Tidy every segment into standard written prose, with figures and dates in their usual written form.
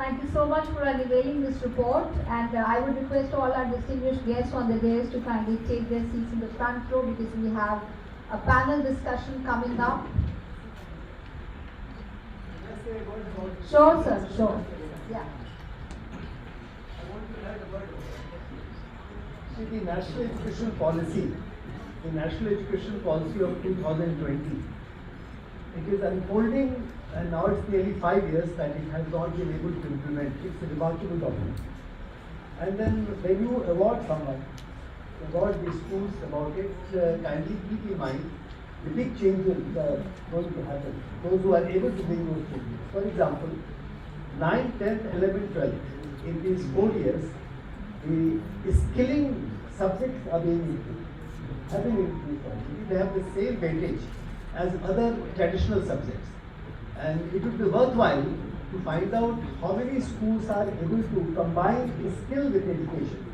Thank you so much for unveiling this report, and I would request all our distinguished guests on the dais to kindly take their seats in the front row because we have a panel discussion coming up. Sure, sir, sure. Yeah. See, the National Education Policy of 2020, it is unfolding, and now it's nearly 5 years that it has not been able to implement. It's a remarkable document. And then when you award someone, award the schools about it, kindly keep in mind the big changes that are going to happen. Those who are able to bring those changes. For example, 9th, 10th, 11th, 12th, in these 4 years, the skilling subjects are being increased. They have the same weightage as other traditional subjects. And it would be worthwhile to find out how many schools are able to combine skill with education.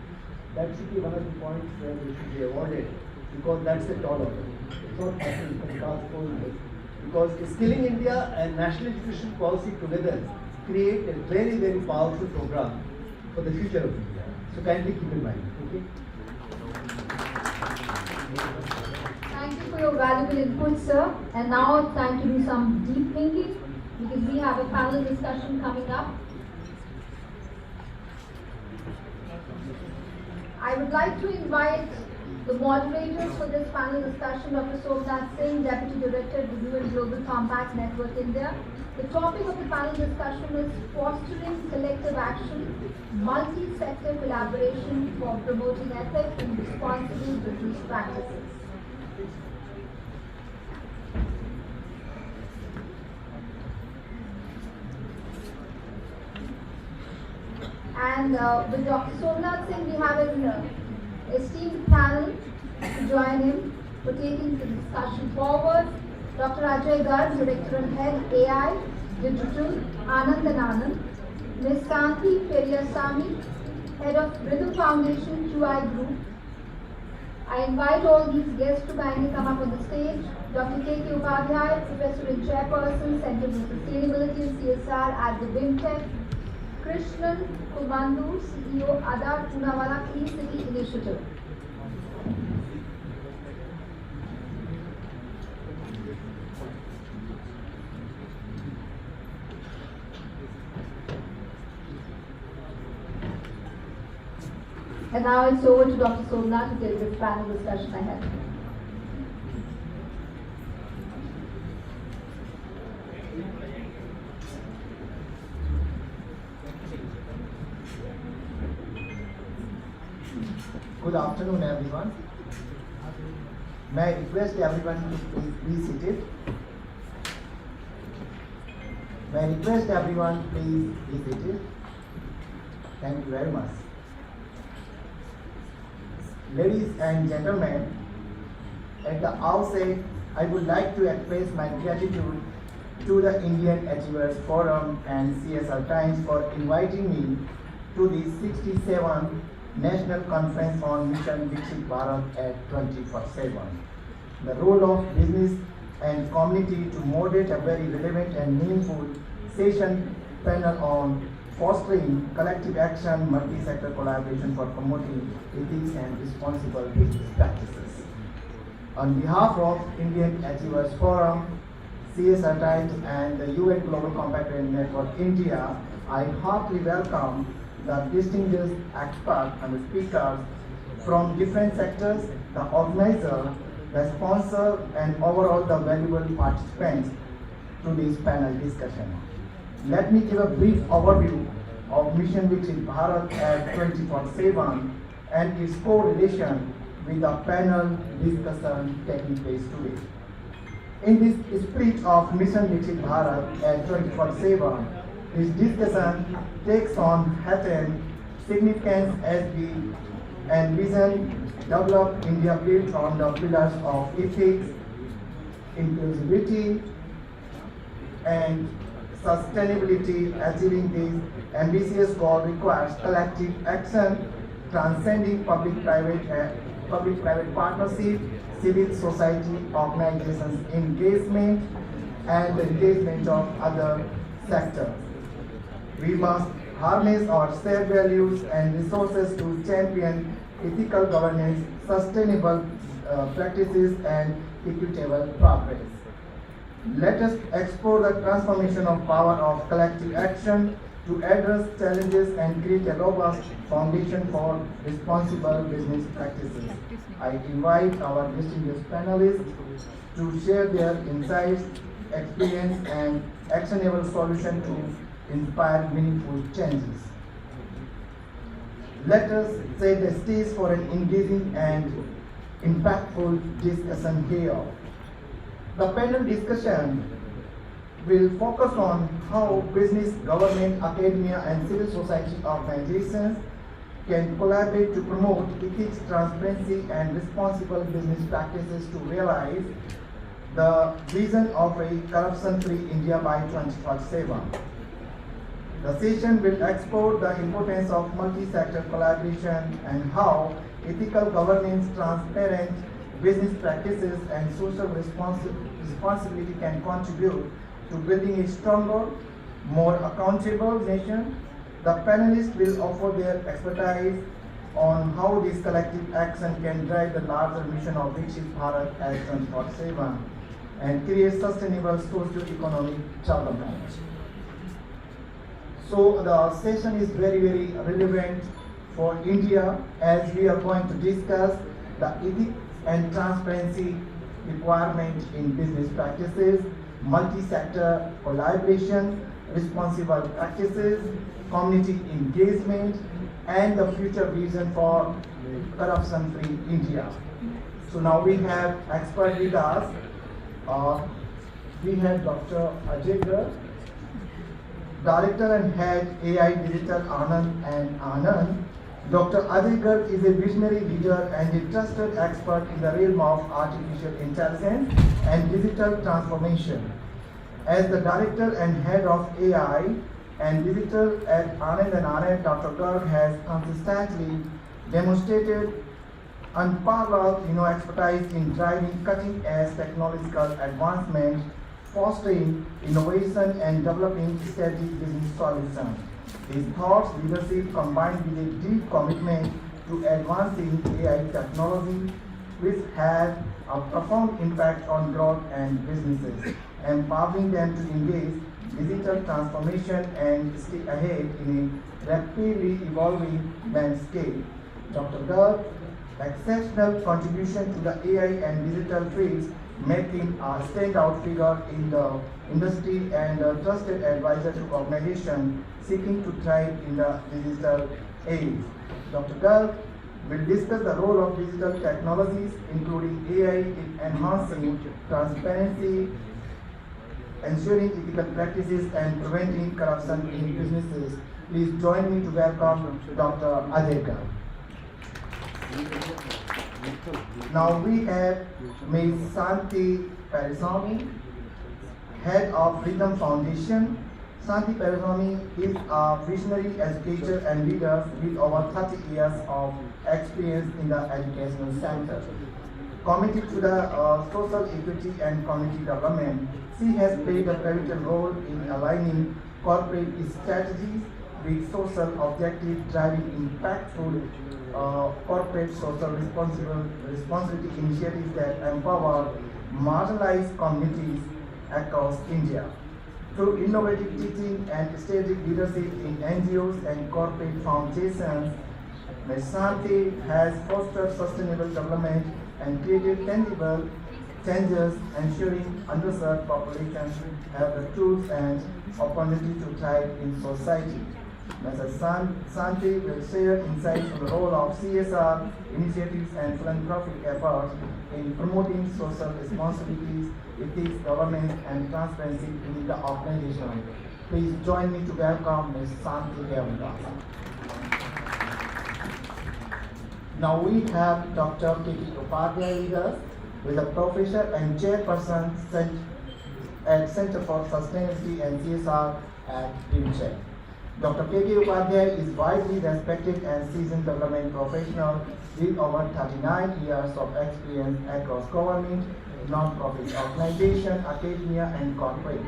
That should be one of the points where they should be awarded, because that's the tall order. It's not happening for the past 4 years. Because Skilling India and National Education Policy together create a very, very powerful program for the future of India. So kindly keep in mind. Okay? Thank you for your valuable input, sir. And now it's time to do some deep thinking because we have a panel discussion coming up. I would like to invite the moderators for this panel discussion, Dr. Somnath Singh, Deputy Director, Review and Global Compact Network India. The topic of the panel discussion is fostering collective action, multi-sector collaboration for promoting ethics and responsible business practices. And with Dr. Somnath Singh, we have an esteemed panel to join him for taking the discussion forward. Dr. Ajay Garg, Director and Head AI Digital, Anand and Anand. Ms. Kanti Periyasamy, Head of Rhythm Foundation QI Group. I invite all these guests to kindly come up on the stage. Dr. K.K. Upadhyay, Professor and Chairperson, Center for Sustainability and CSR at the BIMTech. Krishnan Kumandu, CEO, Adar Poonawalla Clean City Initiative. And now it's over to Dr. Somnath to take this panel discussion ahead. Good afternoon, everyone. May I request everyone to please be seated? May I request everyone to please be seated? Thank you very much. Ladies and gentlemen, at the outset, I would like to express my gratitude to the Indian Achievers Forum and CSR Times for inviting me to the 67th National Conference on Mission Viksit Bharat at 24/7. The role of business and community to moderate a very relevant and meaningful session panel on fostering collective action, multi-sector collaboration for promoting ethics and responsible business practices. On behalf of Indian Achievers Forum, CSR Times and the UN Global Compact Network India, I heartily welcome the distinguished experts and the speakers from different sectors, the organizer, the sponsor, and overall the valuable participants to this panel discussion. Let me give a brief overview of Mission Viksit Bharat at 24/7 and its correlation with the panel discussion taking place today. In this split of Mission Viksit Bharat at 24/7, this discussion takes on heightened significance as we envision develop India built on the pillars of ethics, inclusivity, and sustainability. Achieving this ambitious goal requires collective action, transcending public-private partnership, civil society organizations engagement, and the engagement of other sectors. We must harness our shared values and resources to champion ethical governance, sustainable practices, and equitable progress. Let us explore the transformation of power of collective action to address challenges and create a robust foundation for responsible business practices. I invite our distinguished panelists to share their insights, experience, and actionable solutions to inspire meaningful changes. Let us set the stage for an engaging and impactful discussion here. The panel discussion will focus on how business, government, academia, and civil society organizations can collaborate to promote ethics, transparency, and responsible business practices to realize the vision of a corruption-free India by 2047. The session will explore the importance of multi-sector collaboration and how ethical governance, transparent business practices, and social responsibility can contribute to building a stronger, more accountable nation. The panelists will offer their expertise on how this collective action can drive the larger mission of Viksit Bharat as 2047 and create sustainable socio-economic development. So the session is very, very relevant for India as we are going to discuss the ethics and transparency requirement in business practices, multi-sector collaboration, responsible practices, community engagement, and the future vision for corruption-free India. So now we have expert with us. We have Dr. Ajay Garg, Director and Head AI Digital Anand. Dr. Ajay Garg is a visionary leader and a trusted expert in the realm of artificial intelligence and digital transformation. As the Director and Head of AI and Digital at Anand and Anand, Dr. Garg has consistently demonstrated unparalleled expertise in driving cutting-edge technological advancement, fostering innovation, and developing strategic business solutions. His thoughts leadership combined with a deep commitment to advancing AI technology, which has a profound impact on growth and businesses, empowering them to engage digital transformation and stay ahead in a rapidly evolving landscape. Dr. Garg's exceptional contribution to the AI and digital fields make him a standout figure in the industry and a trusted advisor to organizations seeking to thrive in the digital age. Dr. Garg will discuss the role of digital technologies, including AI, in enhancing transparency, ensuring ethical practices, and preventing corruption in businesses. Please join me to welcome Dr. Ajay Garg. Now we have Ms. Santi Parisamy, Head of Freedom Foundation. Santi Parisamy is a visionary educator and leader with over 30 years of experience in the educational sector. Committed to the social equity and community development, she has played a pivotal role in aligning corporate strategies with social objectives, driving impactful corporate social responsibility initiatives that empower marginalized communities across India. Through innovative teaching and strategic leadership in NGOs and corporate foundations, Ms. Santi has fostered sustainable development and created tangible changes, ensuring underserved populations have the tools and opportunity to thrive in society. Ms. Santi will share insights on the role of CSR initiatives and philanthropic efforts in promoting social responsibilities, ethics, governance, and transparency in the organization. Please join me to welcome Ms. Santi here with us. Now we have Dr. K.K. Upadhyay with us, who is a professor and chairperson at Center for Sustainability and CSR at BIMCHEC. Dr. K.K. Upadhyay is widely respected and seasoned development professional with over 39 years of experience across government, non-profit organization, academia, and corporate.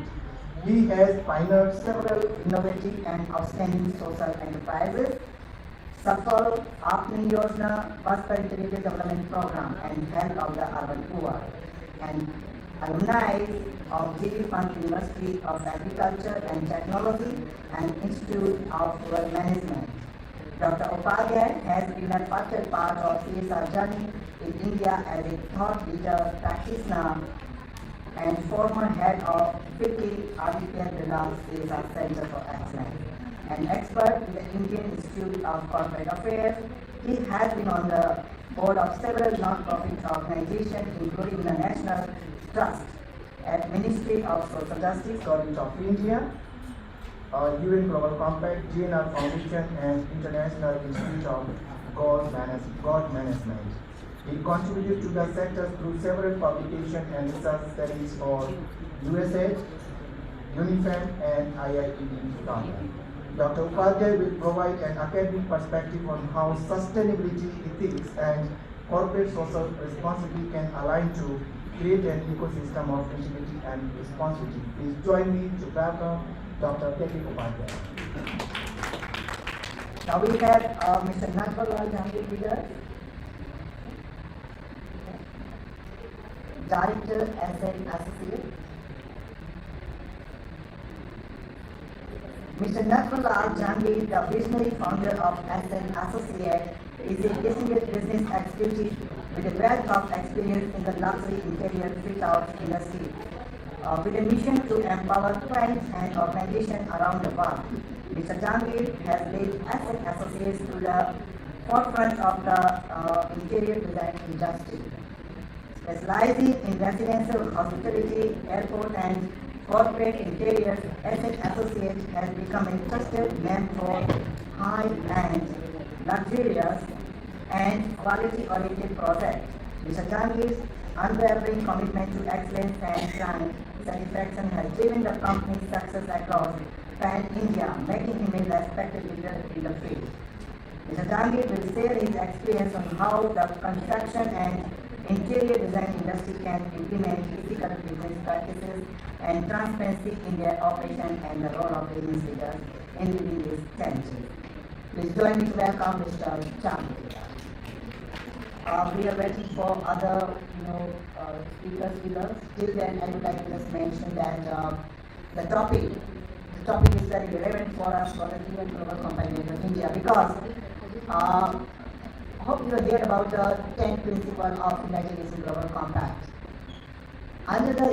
He has pioneered several innovative and outstanding social enterprises. Safal Apni Yojana, Bus for Integrated Development Program and Health of the Urban Poor, and alumni of G.B. Pant University of Agriculture and Technology and Institute of Rural Management. Dr. Upadhyay has been a vital part of CSR journey in India as a thought leader, practitioner, and former head of 50 Aditya Birla CSR Center for Excellence. An expert in the Indian Institute of Corporate Affairs, he has been on the board of several non-profit organizations, including the National Trust at Ministry of Social Justice, Government of India, UN Global Compact, GNR Foundation, and International Institute of God Management. He contributed to the sector through several publications and research studies for USAID, UNIFEM, and IIED London. Dr. Upadhyay will provide an academic perspective on how sustainability, ethics, and corporate social responsibility can align to create an ecosystem of integrity and responsibility. Please join me to welcome Dr. Upadhyay. Now we have Mr. Natwarlal Jhangi with us, Director, Asset Associate. Mr. Natwarlal Jhangi, the visionary founder of Asset Associate, is a distinguished business executive with a wealth of experience in the luxury interior fit-out industry, with a mission to empower clients and organizations around the world. Mr. Jhangi has led Asset Associates to the forefront of the interior design industry, specializing in residential, hospitality, airport, and corporate interiors. Asset Associates has become a trusted name for high-end, luxurious, and quality-oriented projects. Mr. Jhangi's unwavering commitment to excellence and client satisfaction has driven the company's success across pan-India, making him a respected leader in the field. Mr. Jhangi will share his experience on how the construction and interior design industry can implement ethical business practices and transparency in their operation and the role of business leaders in leading these changes. Please join me to welcome Mr. Jhangi. We are waiting for other, speakers with us. Till then, I would like to just mention that the topic is very relevant for us for the UN Global Compact of India, because hope you have heard about the 10 principles of United Nations Global Compact. Under the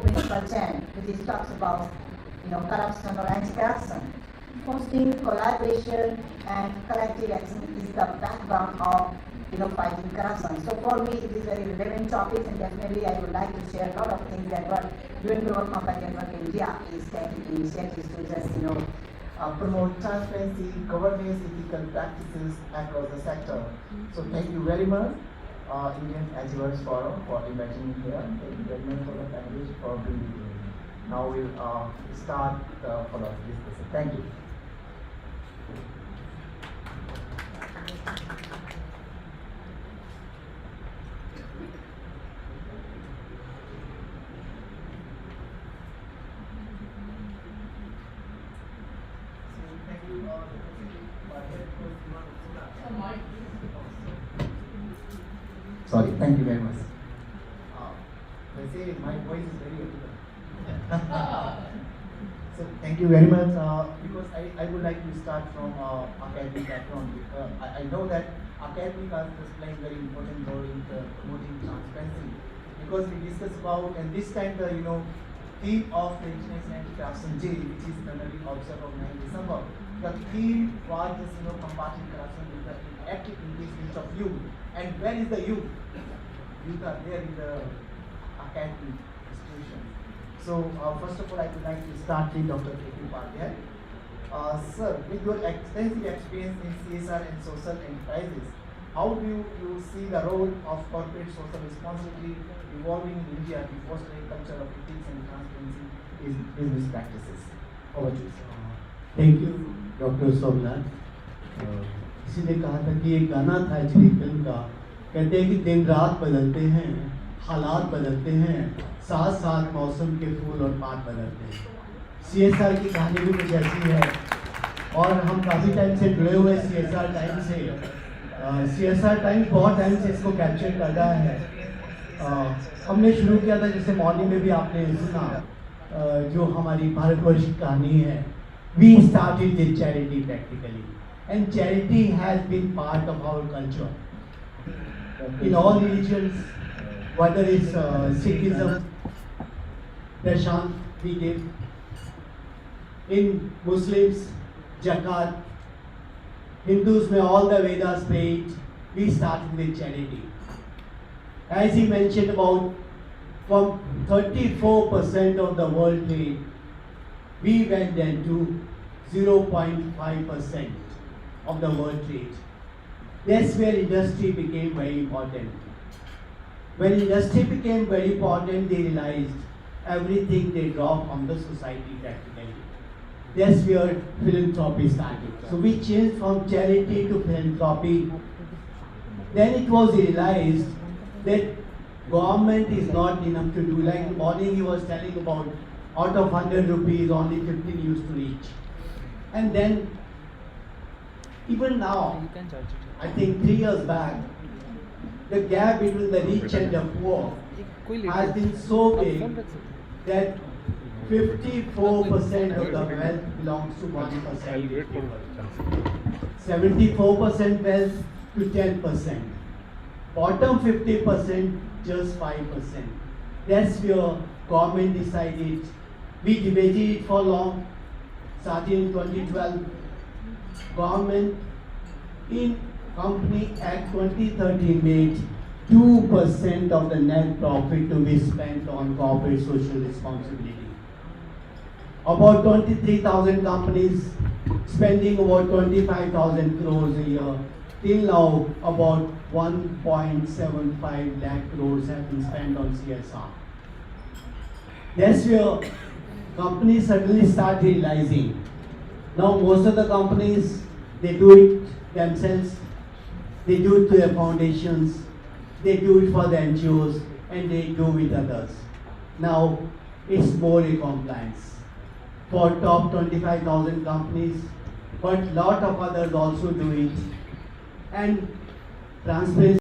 principle 10, which talks about corruption or anti-corruption, fostering collaboration and collective action is the backbone of fighting corruption. So for me, it is very relevant topic, and definitely I would like to share a lot of things that what UN Global Compact Network India is taking initiatives to just promote transparency, governance, ethical practices across the sector. So thank you very much, Indian Achievers Forum, for inviting me here. Thank you very much for the language for being here. Now we'll start the follow-up discussion. Thank you. Sorry, thank you very much. They say my voice is very audible. So thank you very much, because I would like to start from academic background. I know that academic is playing very important role in promoting transparency, because we discussed about, and this time the theme of the International Anti-Corruption Day, which is generally observed on 9 December. The theme was just combating corruption with the active engagement of youth. And where is the youth? Youth are there in the academic institutions. So first of all, I would like to start with Dr. Upadhyay. Sir, with your extensive experience in CSR and social enterprises, how do you see the role of corporate social responsibility evolving in India to foster a culture of ethics and transparency in business practices? Over to you, sir. Thank you doctor Somnath. किसी ने कहा था कि एक गाना था actually film का, कहते हैं कि दिन रात बदलते हैं, हालात बदलते हैं, साथ साथ मौसम के फूल और पात बदलते हैं। CSR की कहानी भी कुछ ऐसी है और हम काफ़ी टाइम से जुड़े हुए CSR टाइम से CSR टाइम बहुत टाइम से इसको कैप्चर कर रहा है। हमने शुरू किया था, जैसे मॉर्निंग में भी आपने सुना, जो हमारी भारतवर्ष की कहानी है। We started with charity practically, and charity has been part of our culture in all religions, whether it's Sikhism, Prashant we give, in Muslims, Zakat, Hindus में all the Vedas prayed, we started with charity. As he mentioned about, from 34% of the world trade, we went then to 0.5% of the world trade. That's where industry became very important. When industry became very important, they realized everything they draw from the society practically. That's where philanthropy started. So we changed from charity to philanthropy. Then it was realized that government is not enough to do. Like the morning he was telling about, out of 100 rupees, only 15 used to reach. And then, even now, I think 3 years back, the gap between the rich and the poor has been so big that 54% of the wealth belongs to 1% people. 74% wealth to 10%. Bottom 50%, just 5%. That's where government decided. We debated it for long, starting in 2012. Government in Company Act 2013 made 2% of the net profit to be spent on corporate social responsibility. About 23,000 companies spending about 25,000 crores a year. Till now, about 1.75 lakh crores have been spent on CSR. That's where companies suddenly start realizing. Now most of the companies, they do it themselves, they do it to their foundations, they do it for the NGOs, and they do with others. Now it's more a compliance for top 25,000 companies, but lot of others also do it. And transparency